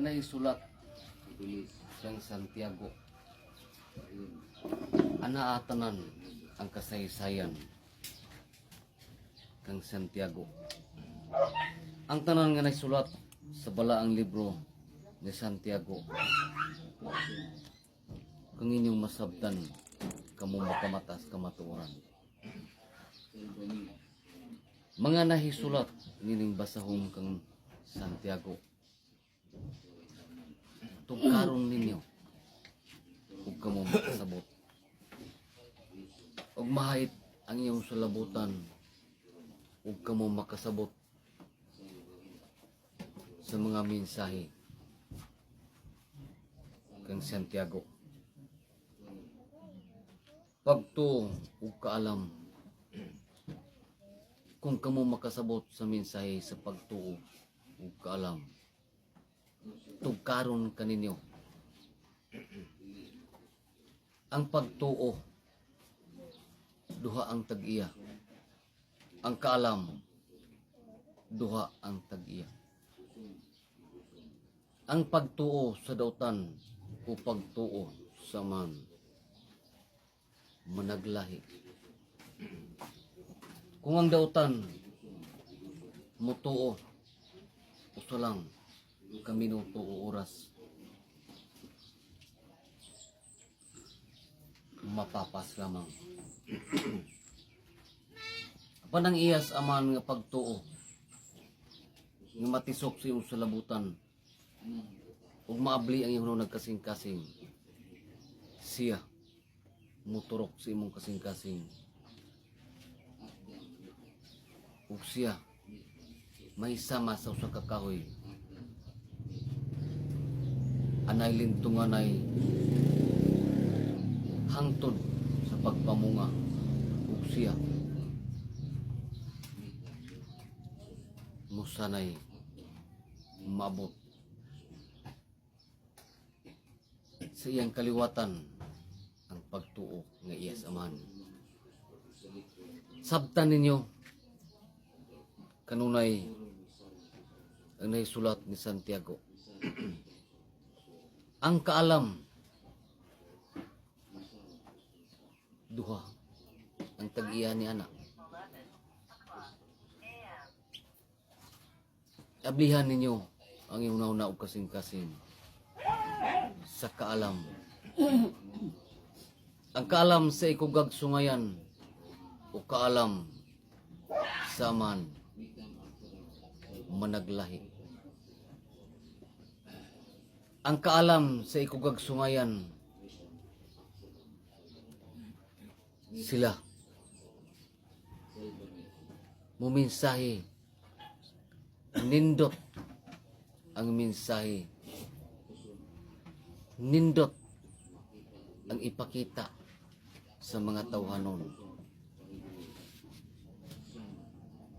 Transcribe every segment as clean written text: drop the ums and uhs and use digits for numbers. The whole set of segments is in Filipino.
Kanay sulat kang Santiago. Anaatanan ang kasaysayan kang Santiago. Ang tanan nga nagsulat sa balaang libro ni Santiago, kung inyong masabtan kamo makamatas kamatuoran. Mga nahisulat nining basahon kang Santiago, tugkaron ninyo ug kamo makasabot. Ug mahait ang iyong sulabutan ug kamo makasabot sa mga mensahe kang Santiago. Pagtuo ug kaalam, kung kamo makasabot sa mensahe sa pagtuo ug kaalam, tugkaron kaninyo. Ang pagtuo duha ang tag-iya, ang kaalam duha ang tag-iya. Ang pagtuo sa dautan o pagtuo sa man managlahi. Kung ang dautan mutuo usa lang ka minuto o oras, mapapas lamang. Apan ang iyas aman nga pagtuo nga matisok sa iyong salabutan ug maabli ang iyong nagkasing-kasing, siya muturok sa imong kasing-kasing ug siya may sama sa usa ka kahoy, anay lintunganay hangtod sa pagpamunga ug siya musanay mabot sa iyang kaliwatan ang pagtuo nga iyas aman. Sabtan ninyo kanunay ang naisulat ni Santiago. Ang kaalam duha ang tag-iya ni anak. Ablihan ninyo ang iyong nauna o kasing-kasing sa kaalam. Ang kaalam sa ikugag sungayan o kaalam sa man managlahi. Ang kaalam sa ikugag sungayan, sila mumensahe, nindot ang mensahe, nindot ang ipakita sa mga tawhanon,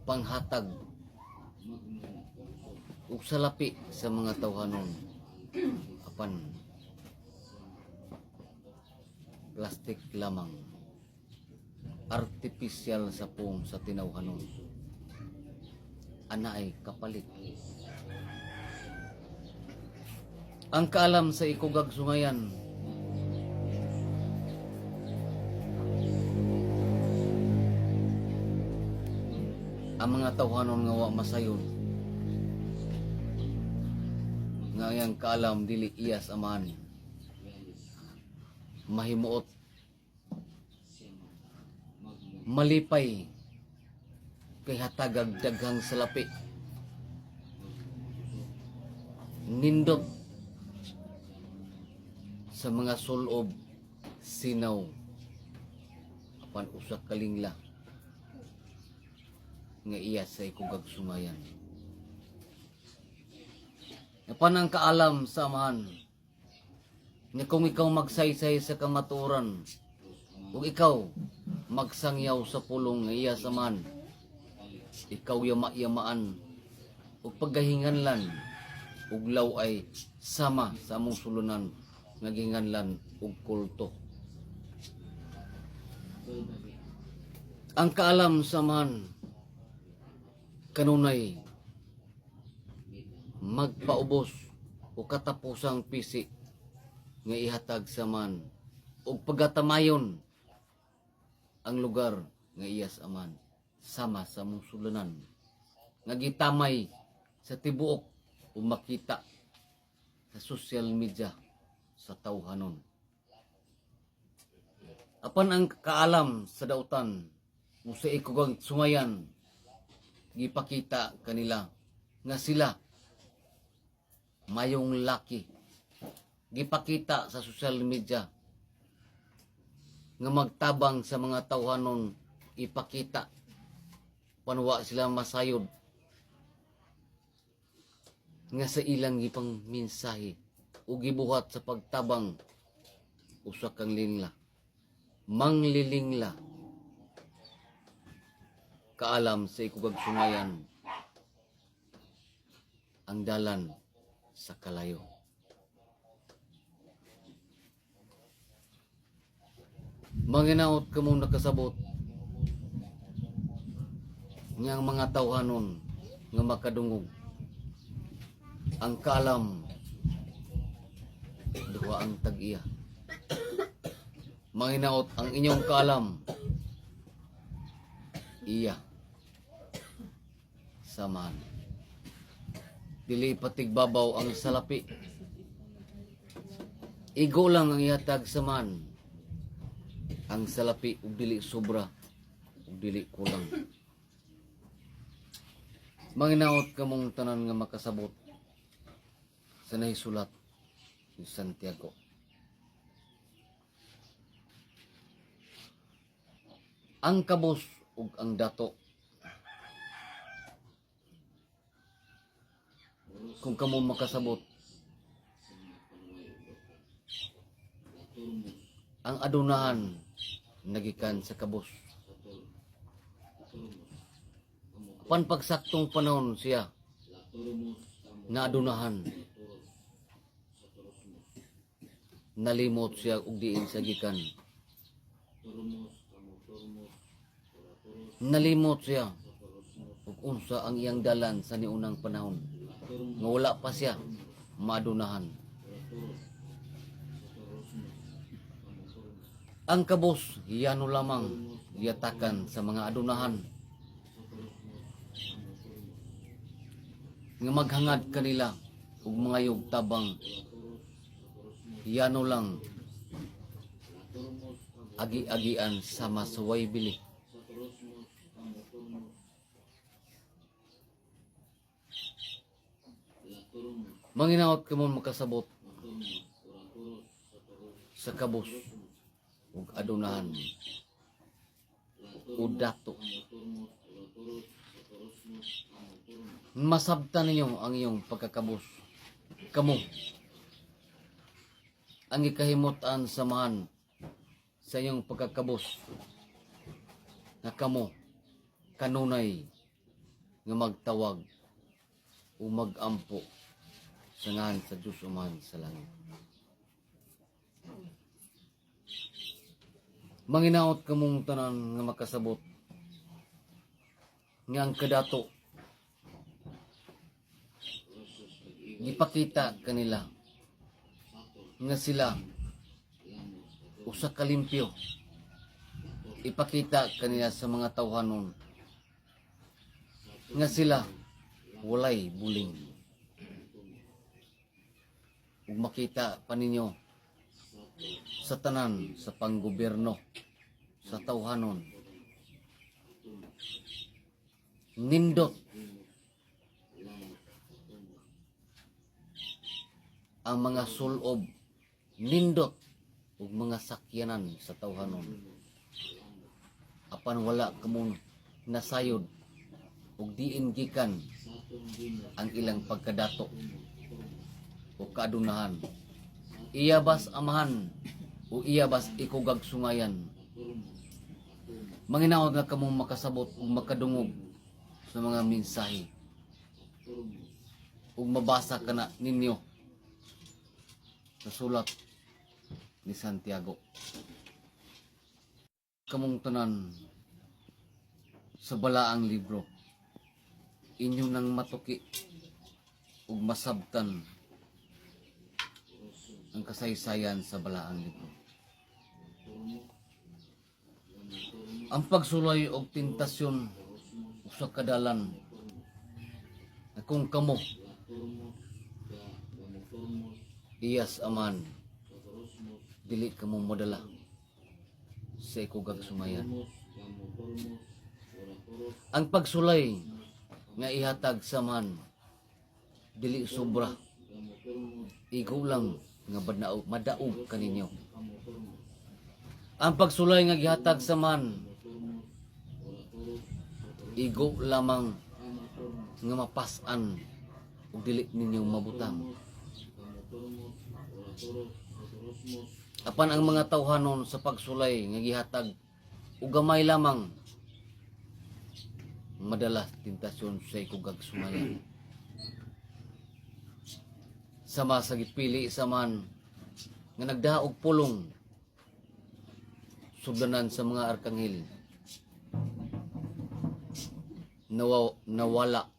panghatag ug salapi sa mga tawhanon, apan plastic lamang, artificial sa pung sa tinawhanon, ana ay kapalit. Ang kaalam sa ikugag sungayan, ang mga tawhanon nga wa masayon, nga ang kaalam dili iyas aman, mahimuot, malipay kay hatagag daghang salapi, nindot sa mga sulob sinaw, apan usa kalingla nga iya sa ikugag sungayan. Apan ang kaalam sa amahan nga kung ikaw magsaysay sa kamatuoran ug ikaw magsangyaw sa pulong nga iya sa man, ikaw yama-yamaan ug paggahinganlan ug law ay sama sa among sulunan nga ginganlan ug kulto. Ang kaalam sa man kanunay magpaubos o katapusang pisi nga ihatag sa man ug pagatamayon ang lugar nga iyas aman sama sa musulanan nga gitamay sa tibuok o makita sa social media sa tawhanon. Apan ang kaalam sa dautan o sa ikugang sumayan gipakita kanila nga sila mayong laki. Gipakita sa social media nga magtabang sa mga tawhanon, ipakita panwa sila masayod nga sa ilang gipang mensahe o gibuhat sa pagtabang usa kang lingla, manglilingla kaalam sa ikugag sumayan ang dalan sa kalayo. Manginaot ka mong nakasabot niyang mga tawhanon nga makadungog ang kaalam duha ang tag-iya. Manginaot ang inyong kaalam iya saman dili patigbabaw ang salapi, igo lang ang ihatag saman ang salapi ug dili sobra ug dili kulang. Manginaot ka mong tanan nga makasabot sa nahisulat ni Santiago. Ang kabos ug ang dato, kung kamo makasabot, ang adunahan nagikan sa kabos. Apan pagsaktong panahon siya na adunahan, nalimot siya ug diin sa gikan. Nalimot siya ug unsa ang iyang dalan sa niunang panahon nga wala pa siya maadunahan. Ang kabos hiyano lamang giyatakan sa mga adunahan nga maghangad kanila ug mga yugtabang. Hiyano lang agi-agian sa masaway bili. Manginaot ka mo makasabot sa kabos ug adunahan o dato. Masabtan ninyo ang iyong pagkakabos. Kamo ang ikahimutan samahan sa iyong pagkakabos na kamo kanunay nga magtawag o magampo sa ngalan sa Diyos umahan sa langit. Manginaot ka mong tanan nga makasabot nga ang kadato gipakita kanila nga sila usa ka limpyo. Ipakita kanila sa mga tawhanon nga sila walay buling. Ug makita pa ninyo sa tanan sa panggobyerno sa tawhanon nindot ang mga sulob, nindot ug mga sakyanan sa tawhanon. Apan wala kamon nasayod ug diin gikan ang ilang pagkadato o kaadunahan. Iyabas amahan o iyabas ikugag sungayan. Manginaot nga kamong makasabot ug makadungog sa mga mensahe ug mabasa kana ninyo sa sulat ni Santiago. Kamong tanan sa balaang libro inyo nang matuki ug masabtan ang kasaysayan sa balaang libro. Ang pagsulay og tentasyon sa kadalan na kung kamo iyas aman dili kamo modala sa ikugag sumayan. Ang pagsulay nga ihatag sa man dili sobra, igo lang nga madaog kaninyo. Ang pagsulay nga gihatag sa man igo lamang nga mapasan ug dili ninyo mabutang. Apan ang mga tawhanon sa pagsulay nga gihatag ug gamay lamang madala tentasyon sa ikugag sumayan. Sama sa gipili sa man nga nagdaog pulong sugdanan sa mga arkanghel nawala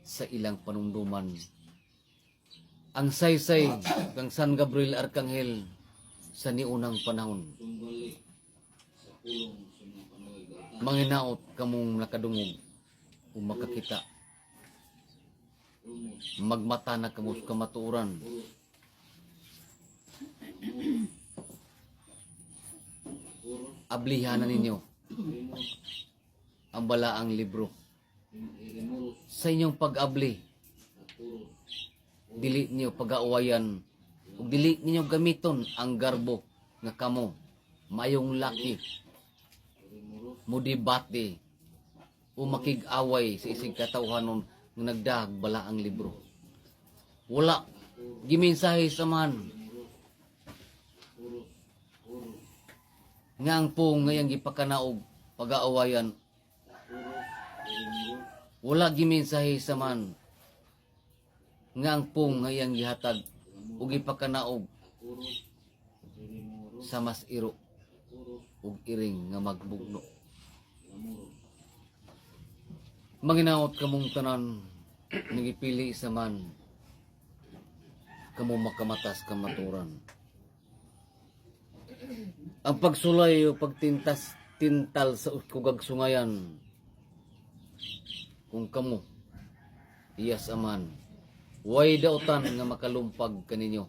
sa ilang panumduman. Ang saysay kang San Gabriel Arkanghel sa niunang panahon. Manginaot kamong nakadungog o makakita. Magmata na kamo sa kamatuoran. Ablihan na ninyo ang balaang libro. Sa inyong pag-abli, dili niyo pag-aawayan ug dili ninyo gamiton ang garbo nga kamo mayong laki mudibate o makig-away sa isig katawhanon nga nagdag balaang libro. Wala gimensahe sa man nga ang pong ngayang gipakanaog pag-aawayan. Wala gimensahe sa man nga ang pong ngayang gihatag ug ipakanaog sa mas iro ug iring nga magbugno. Manginaot kamong tanan nagipili sa man kamo makamatas kamaturan. Ang pagsulay o tintal sa ikugag sungayan kung kamo iyas aman way dautan nga makalumpag kaninyo.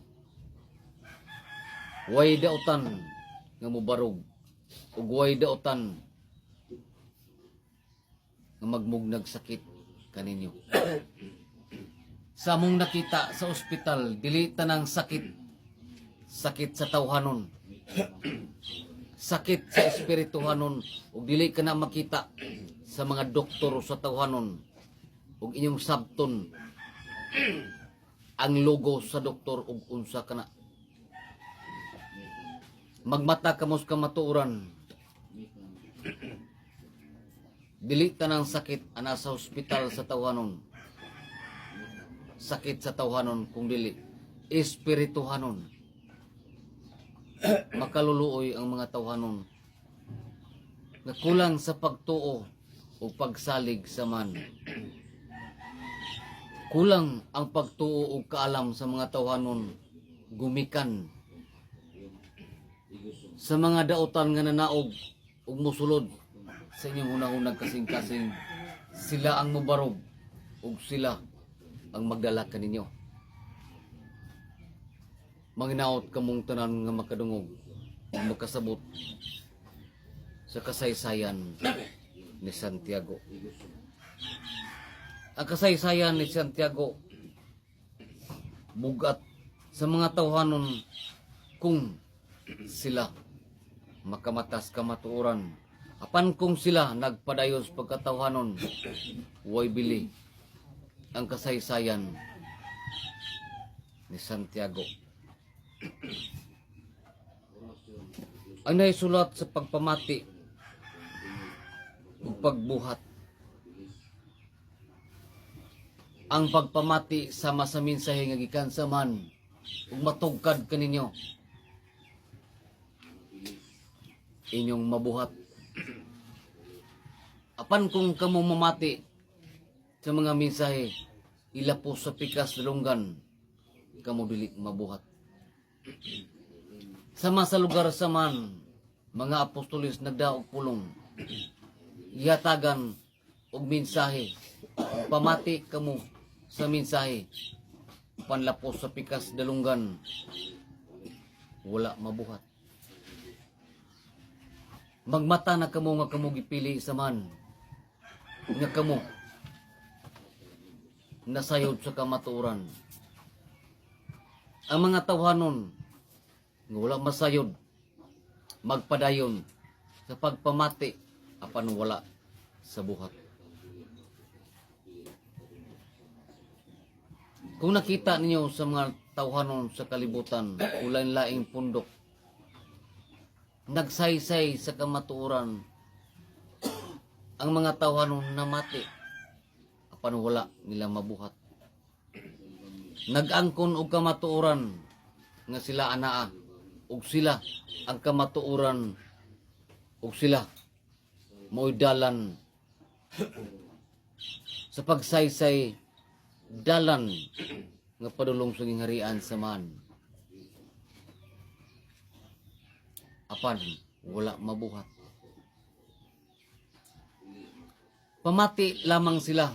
Way dautan nga mubarog ug way dautan nga magmugnag sakit kaninyo. Sa among nakita sa ospital, dili tanang sakit sa tawhanon. Sakit sa espirituhanon ug dili ka na makita sa mga doktor sa tawhanon ug inyong sabton ang logo sa doktor ug unsa kana. Magmata kamo sa kamatuoran. Dili tanang sakit ana sa ospital sa tawhanon. Sakit sa tawhanon kung dili espirituhanon. Makaluluoy ang mga tawhanon nga kulang sa pagtuo o pagsalig sa man. Kulang ang pagtuo o kaalam sa mga tawhanon gumikan sa mga dautan nga nanaog ug mosulod sa inyong unang-unang kasing-kasing. Sila ang mubarog ug sila ang magdala kaninyo. Manginaot kamong tanan nga makadungog ug makasabot sa kasaysayan ni Santiago. Ang kasaysayan ni Santiago bugat sa mga tawhanon kung sila makamatas kamatuoran. Apan kung sila nagpadayos pagkatawhanon, way bili ang kasaysayan ni Santiago. Ang naisulat sa pagpamati ug pagbuhat. Ang pagpamati sama sa mensahe nga gikan sa man ug matugkad kaninyo inyong mabuhat. Apan kung kamo mamati sa mga mensahe ilapos sa pikas dalunggan, kamo dili mabuhat. Sama sa lugar saman, mga apostolis nagdaog pulong, yatagan og mensahe, pamati kamo sa mensahe, panlapos sa pikas dalunggan, wala mabuhat. Magmata na kamo nga kamo gipili saman, nga kamo nasayod sa kamatuoran. Ang mga tawhanon nga wala masayod, magpadayon sa pagpamati apan wala sa buhat. Kung nakita ninyo sa mga tawhanon sa kalibutan, ulain-laing pundok, nagsaysay sa kamatuoran, ang mga tawhanon namati apan wala nila mabuhat. Nag-angkon og kamatuoran nga sila anaa, ug sila ang kamatuoran, ug sila mo'y dalan sa pagsaysay, dalan nga padulong sa gingharian samahan. Apan wala mabuhat. Pamati lamang sila,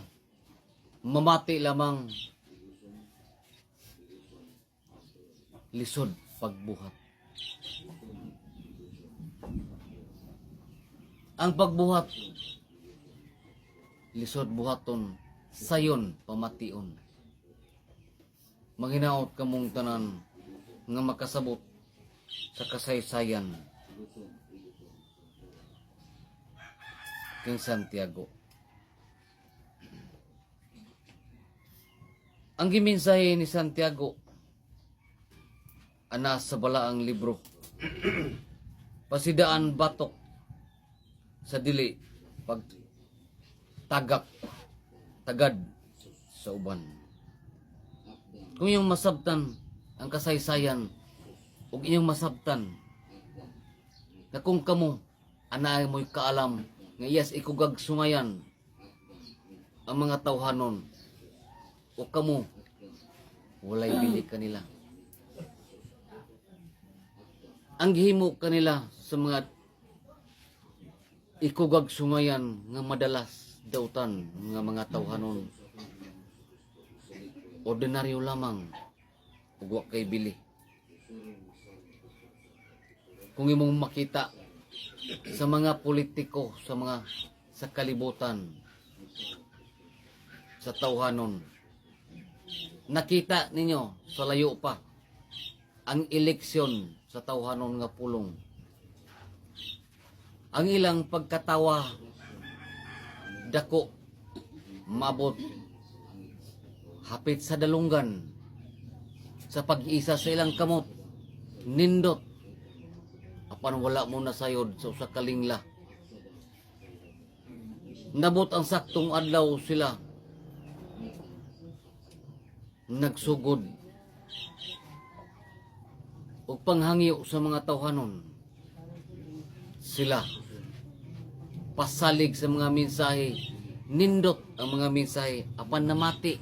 mamati lamang, lisod pagbuhat. Ang pagbuhat, lisod buhaton, sayon pamation. Manghinaot kamong tanan nga makasabot sa kasaysayan kang Santiago. Ang gimensahe ni Santiago ana sa balaang libro, pasidaan batok sa dili pag tagad sa uban. Kung iyong masabtan ang kasaysayan ug iyong masabtan na kung kamo anay mo'y kaalam nga iyas ikugag sungayan ang mga tawhanon o kamo walay bili kanila. Ang gihimo kanila sa mga ikugag sungayan nga madalas dautan nga mga tawhanon, ordinaryo lamang ug wa kay bili. Kung imong makita sa mga politiko, sa kalibutan, sa tawhanon, nakita ninyo sa layo pa ang eleksyon sa tawhanon nga pulong. Ang ilang pagkatawa dako mabot hapit sa dalunggan sa pag-isa sa ilang kamot, nindot apan wala mo nasayod sa usa ka lingla. Nabot ang saktong adlaw sila nagsugod o panghangyo sa mga tawhanon. Sila pasalig sa mga mensahe, nindot ang mga mensahe, apan namati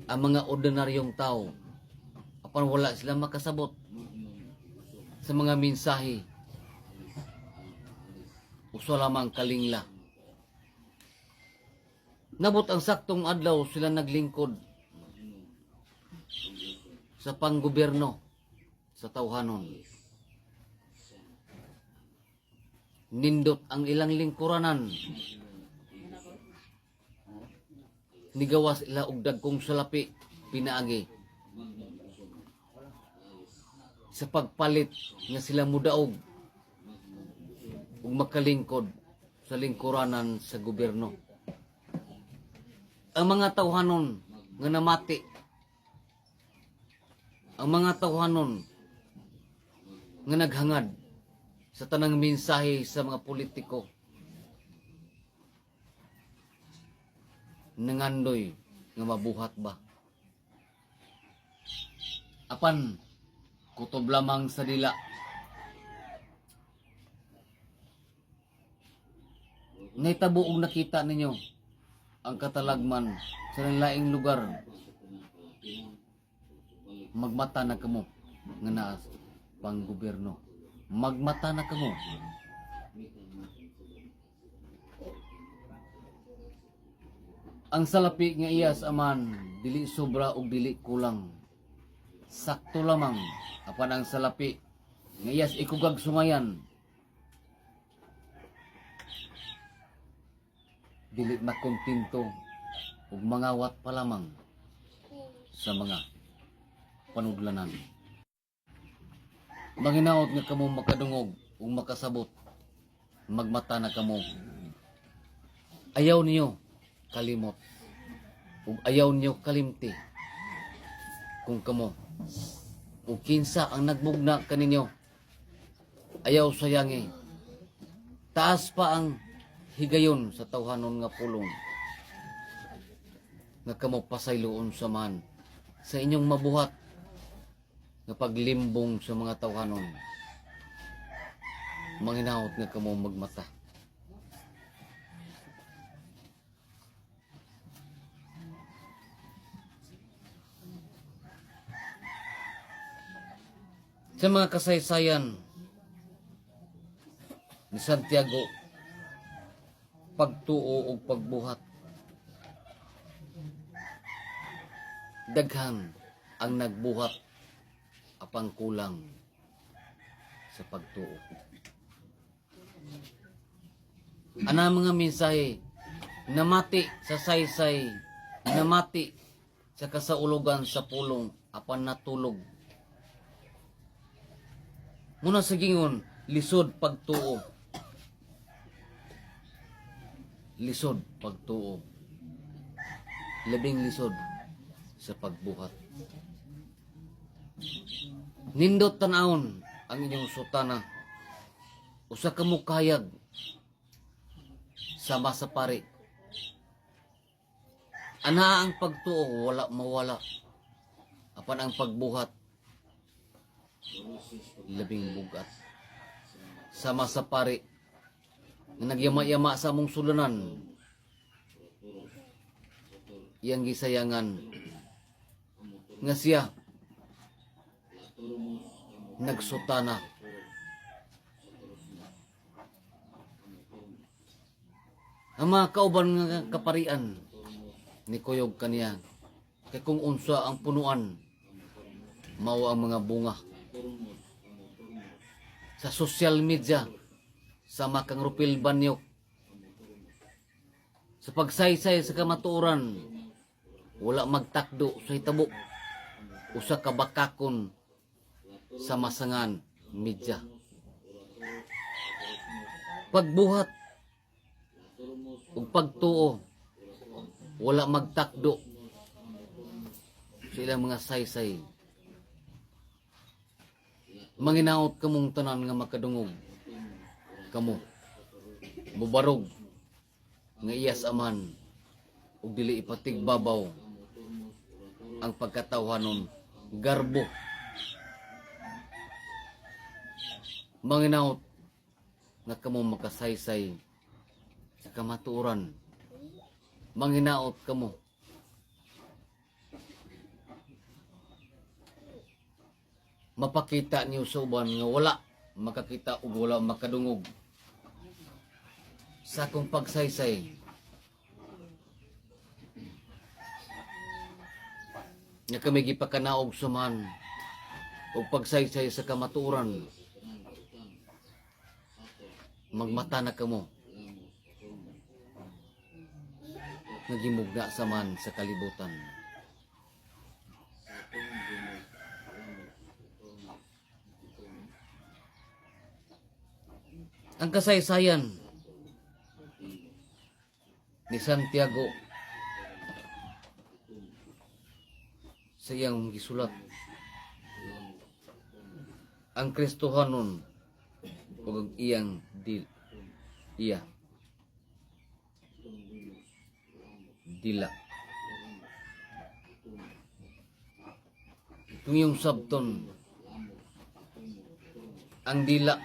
ang mga ordinaryong tao, apan wala sila makasabot sa mga mensahe, uso lamang kalingla. Nabot ang saktong adlaw sila naglingkod sa panggobyerno sa tawhanon. Nindot ang ilang lingkuranan, nigawas ila og dagkong salapi pinaagi sa pagpalit nga sila mudaog ug makalingkod sa lingkuranan sa gobyerno. Ang mga tawhanon nga namati, ang mga tawhanon nga naghangad sa tanang mensahe sa mga politiko, nangandoy nga mabuhat ba? Apan kutob lamang sa dila. Naitabo og nakita ninyo ang katalagman sa laing lugar. Magmata na kamo nga naa pang gobyerno. Magmata na kamo. Ang salapi nga iyas aman dili sobra ug dili kulang. Sakto lamang apan ang salapi nga iyas ikugag sumayan dili makontento ug mangawat pa lamang sa mga panudlanan. Manginaot nga kamo makadungog ug makasabot. Magmata na kamo. Ayaw niyo kalimot ug ayaw niyo kalimti kung kamo ug kinsa ang nagbugna kaninyo. Ayaw sayangi. Taas pa ang higayon sa tawhanon nga pulong nga kamo pasayloon sa man sa inyong mabuhat nga paglimbong sa mga tawhanon. Manginaot nga kamo magmata. Sa mga kasaysayan ni Santiago, pagtuo o pagbuhat, daghan ang nagbuhat apang kulang sa pagtuo. Ana mga mensahe namati sa saysay, namati sa kasaulugan sa pulong apan natulog. Muna sa gingon, lisod pagtuo. Lisod pagtuo. Labing lisod sa pagbuhat. Nindot tanawon ang inyong sutana. Usa ka mukayag sama sa pari. Ana ang pagtuo wala mawala. Apan ang pagbuhat labing bugat. Sama sa pari nga nagyama-yama sa among sulunan. Iyang gisayangan nga siya nagsutana. Ang mga kauban nga kaparian ni kuyog kaniya kay kung unsa ang punuan mao ang mga bunga. Sa social media sama kang Rupil Banyok sa pagsaysay sa kamatuoran wala magtakdo sa hitabo usa ka bakakon sa masangan media. Pagbuhat ug pagtuo wala magtakdo sa ilang mga saysay. Manginaot kamong tanan nga makadungog kamo bubarog nga iyas aman ug dili ipatigbabaw ang pagkatawhanon garbo. Manginaot nga kamo makasaysay sa kamatuoran. Manginaot kamo mapakita niyo sa uban nga wala makakita ug wala makadungog sa akong pagsaysay. Nga kami gipakanaog suman ug pagsaysay sa kamatuoran. Magmata na kamo. Nagimugna sa man sa kalibutan. Ang kasaysayan ni Santiago sa iyang gisulat ang Kristohanon ug iyang dila itong yung sabton ang dila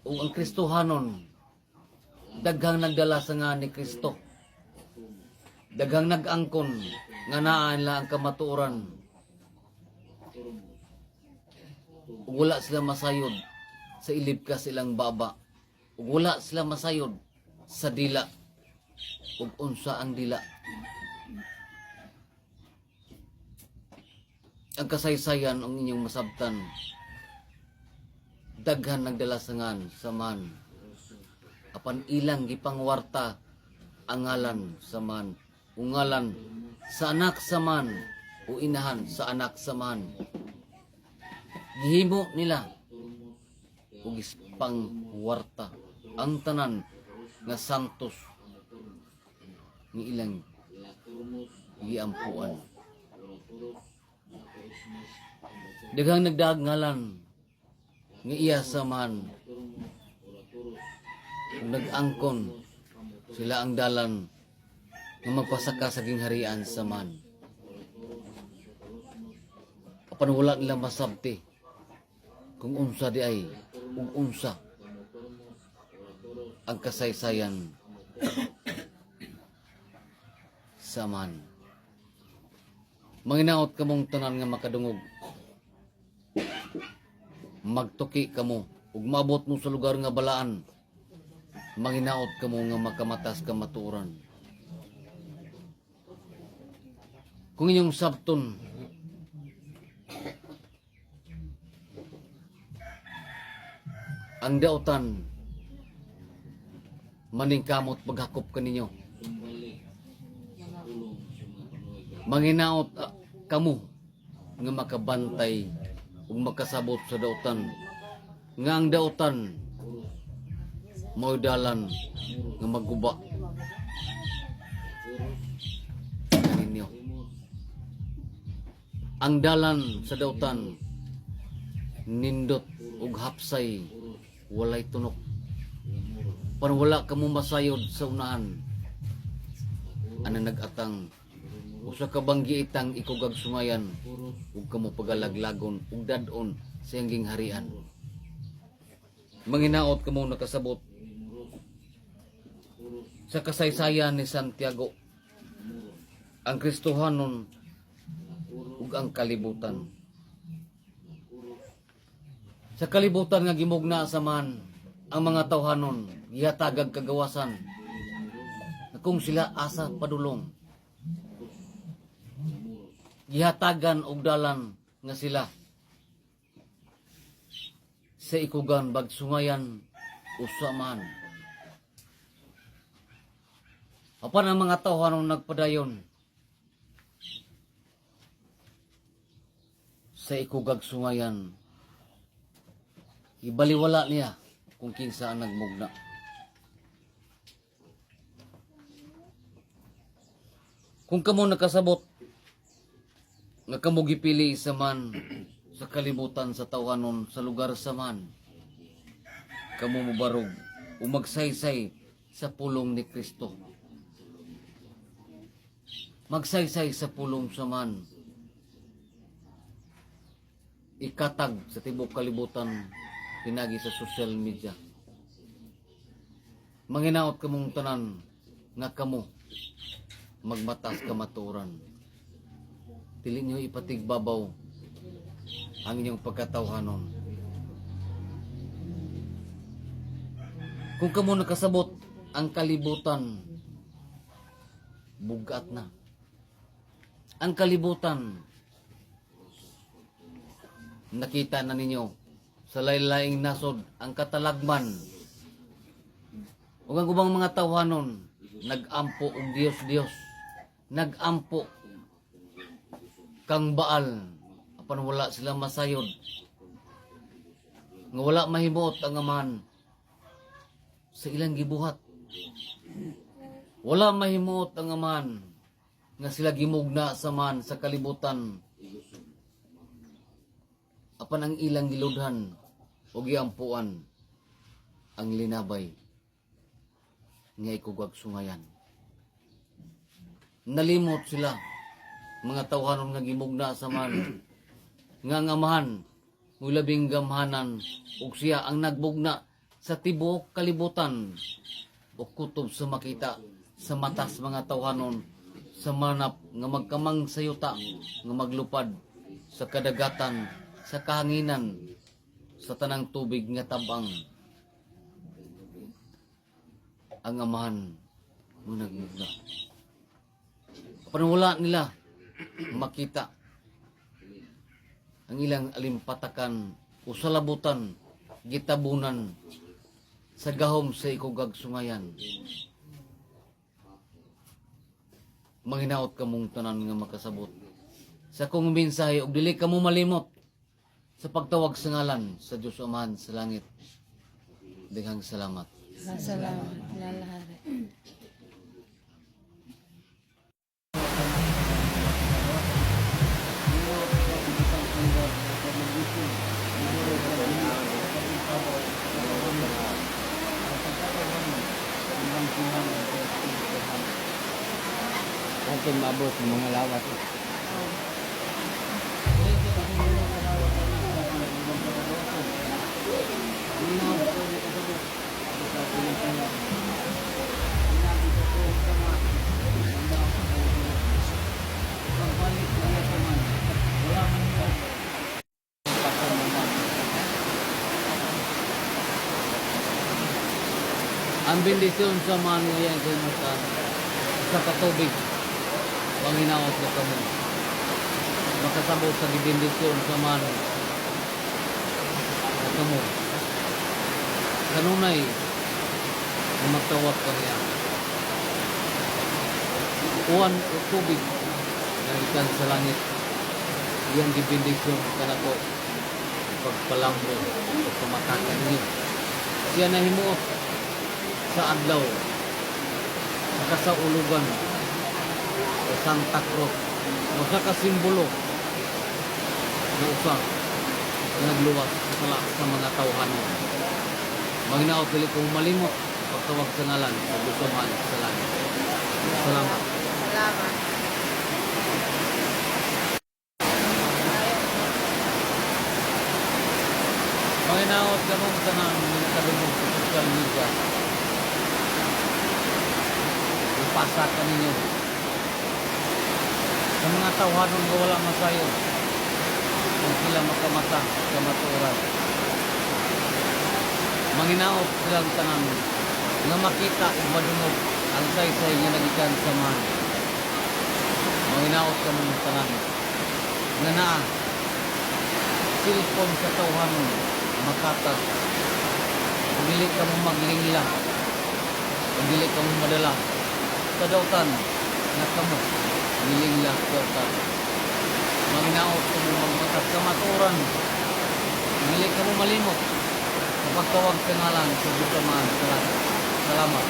o ang Kristohanon daghang nagdala sa nga ni Kristo, daghang nag-angkon nga naa nila ang kamatuoran ug wala sila masayod sa ilib ka silang baba, ug wala sila masayod sa dila, ug unsa ang dila. Ang kasaysayan ang inyong masabtan, daghan nagdalasangan sa man, apan ilang gipangwarta ang ngalan sa man, ungalan sa anak sa man, o inahan sa anak sa man. Gihimo nila ug pangwarta ang tanan nga santos ni ilang giampuan. Daghang nagdagngalan nga iya sa man, nag-angkon sila ang dalan nga magpasaka sa gingharian sa man. Apan wala nila masabti kung unsa di ay ug unsa ang kasaysayan sa man. Manginaot kamong tanan nga makadungog, magtuki kamo ug maabot mo sa lugar nga balaan, manginaot kamo nga makamatas ka maturan. Kung inyong sabton ang dautan, maningkamot paghakop kaninyo, manginaot kamo nga makabantay ug makasabot sa dautan, nga ang dautan mo'y dalan nga maguba kaninyo. Ang dalan sa dautan nindot ug hapsay, walay tunok. Pan wala kamo masayod sa unahan, ana nag-atang usa ka banggi itang ikugag sumayan ug kamo pagalaglagon ug dadon sa iyang harian. Manginaot kamo nakasabot sa kasaysayan ni Santiago, ang Kristohanon ug ang kalibutan. Sa kalibutan nga gimugna sa man, ang mga tawhanon gihatagag kagawasan na kung sila asa padulong, gihatagan og dalan nga sila sa ikugan bagsungayan usaman. Apan ang mga tawhanon nagpadayon sa ikugag sungayan, ibaliwala niya kung kinsa ang nagmugna. Kung kamo nakasabot nga kamo gipili sa man sa kalibutan sa tawhanon sa lugar sa man, kamo mobarog o magsaysay sa pulong ni Kristo. Magsaysay sa pulong sa man, ikatag sa tibok kalibutan pinagi sa social media. Manginaot kamong tanan nga kamo magmatas kamaturan. Dili niyo ipatigbabaw ang inyong pagkatawhanon. Kung kamo nakasabot ang kalibutan, bugat na. Ang kalibutan, nakita na ninyo sa laylaing nasod ang katalagman. Ug ang ubang mga tawhanon nagampo og Dios-Dios, nagampo kang Baal, apan wala sila masayod, nga wala mahimuot ang amahan sa ilang gibuhat. Wala mahimuot ang amahan nga sila gimugna sa man sa kalibutan, apan ang ilang giludhan o giampuan ang linabay nga ikugag sungayan. Nalimot sila, mga tawhanon nga gimugna sa man, nga ngamahan mo labing gamhanan, ug siya ang nagbugna sa tibuok kalibutan, o kutob sa makita sa matas mga tawhanon sa manap nga magkamang sayuta nga maglupad sa kadagatan, sa kahanginan sa tanang tubig nga tabang ang amahan mo nagmugna. Panwala nila makita ang ilang alimpatakan o salabutan gitabunan sa gahom sa ikugag sungayan. Manghinaot ka mong tanan nga makasabot sa kong mensahe ug dili ka mo malimot sa pagtawag sa ngalan sa Dios Amahan sa langit. Daghang salamat. Salamat, lalahari. Ating maabot ng mga lawas. Ang bendisyon sa mga ngayon sa katubig, panginaot na kamo. Makasabot sa bendisyon sa mga na kamo. Kanunay, na magtawag ka niya. Uwan o tubig na ikan sa langit. Iyang bendisyon ka na ko. Pagpalambo o pamatakan niyo. Siya na himuot sa adlaw sa kasaulugan sa Santa Cruz o sa kasimbolo na usa na nagluwas sa mga tawhanon. Maghinaot dili ko malimot pagtawag sa ngalan sa Dios Amahan sa langit. Salamat. Salamat. Maghinaot ka mong tanan mga kadumog sa social media. Ipasa ka ninyo sa mga tawhanon nga wala masayo kung sila makamata sa maturan. Manginaot silang tanan nga makita o madungog ang saysay nga nagikan sa man. Manginaot ka mong tanan nga naa silpon sa tawhanon makatag. Dili ka mo maglingla, dili ka mo madala sa dautan na kamo nilingla sa dautan. Manginaot ka mo magmatag sa maturan, dili ka mo malimot sa pagtawag sa ngalan sa Dios Amahan sa langit. Salamat.